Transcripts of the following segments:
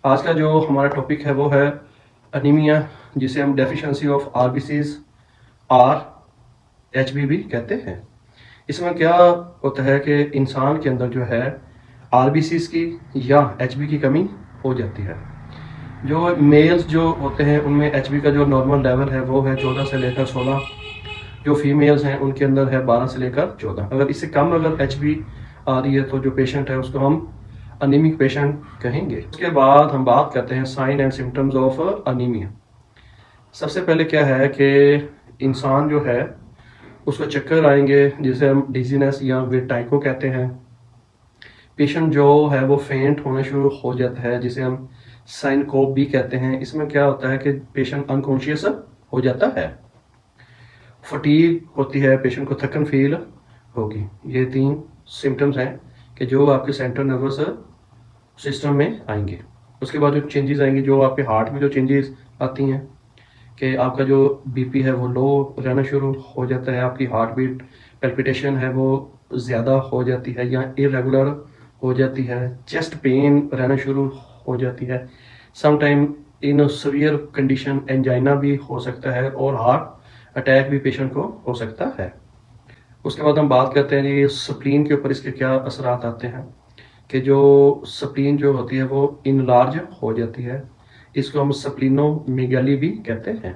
आज का जो हमारा टॉपिक है वो है अनीमिया, जिसे हम डेफिशिएंसी ऑफ आरबीसीज एचबी कहते हैं। इसमें क्या होता है कि इंसान के अंदर जो है आरबीसीज की या एचबी की कमी हो जाती है। जो मेल्स जो होते हैं उनमें एचबी का जो नॉर्मल लेवल है वो है 14 से लेकर 16। जो फीमेल्स हैं उनके अंदर है 12 से लेकर 14। अगर इससे कम अगर एचबी आ रही है तो जो पेशेंट है उसको हम अनीमिक पेशेंट कहेंगे। उसके बाद हम बात करते हैं sign and symptoms of anaemia. सबसे पहले क्या है कि इंसान जो है उसको चक्कर आएंगे, जिसे हम डिजीनेस या विटाइको कहते हैं। पेशेंट जो है वो फेंट होना शुरू हो जाता है, जिसे हम साइनकोप भी कहते हैं। इसमें क्या होता है कि पेशेंट अनकॉन्शियस हो जाता है। फटीग होती है, पेशेंट को थकन फील होगी। ये 3 सिम्टम्स हैं कि जो आपके सेंट्रल नर्वस सिस्टम में आएंगे। उसके बाद जो चेंजेस आएंगे, जो आपके हार्ट में जो चेंजेस आती हैं कि आपका जो बीपी है वो लो रहना शुरू हो जाता है, आपकी हार्ट बीट पैल्पिटेशन है वो ज़्यादा हो जाती है या इरेगुलर हो जाती है, चेस्ट पेन रहना शुरू हो जाती है। Sometime in severe condition angina भी हो सकता है और हार्ट अटैक भी पेशेंट को हो सकता है। उसके बाद हम बात करते हैं कि स्प्लीन के ऊपर इसके क्या असरात आते हैं। कि जो स्प्लीन जो होती है वो इनलार्ज हो जाती है, इसको हम स्प्लीनोमेगाली भी कहते हैं।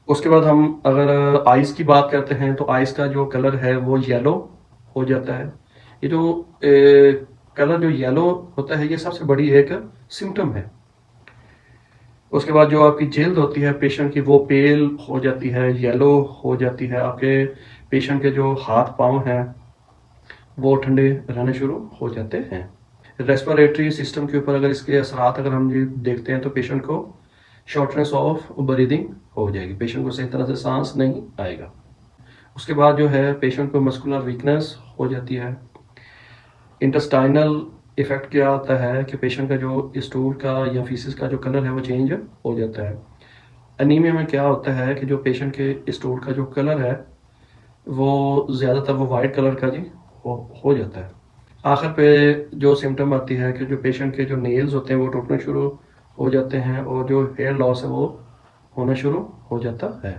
उसके बाद हम अगर आइस की बात करते हैं तो आइस का जो कलर है वो येलो हो जाता है। ये जो कलर जो येलो होता है ये सबसे बड़ी एक सिम्टम है। उसके बाद जो आपकी जिल्द होती है पेशेंट की वो पेल हो जाती है, येलो हो जाती है। आपके पेशेंट के जो हाथ पाँव हैं वो ठंडे रहने शुरू हो जाते हैं। रेस्पिरेटरी सिस्टम के ऊपर अगर इसके असरात अगर हम ये देखते हैं तो पेशेंट को शॉर्टनेस ऑफ ब्रीदिंग हो जाएगी, पेशेंट को सही तरह से सांस नहीं आएगा। उसके बाद जो है पेशेंट को मस्कुलर वीकनेस हो जाती है। इंटेस्टाइनल इफेक्ट क्या आता है कि पेशेंट का जो स्टूल का या फीसिस का जो कलर है वो चेंज हो जाता है। अनीमिया में क्या होता है कि जो पेशेंट के स्टूल का जो कलर है वो ज़्यादातर वो वाइट कलर का जी हो जाता है। आखिर पे जो सिम्टम आती है कि जो पेशेंट के जो नेल्स होते हैं वो टूटने शुरू हो जाते हैं और जो हेयर लॉस है वो होना शुरू हो जाता है।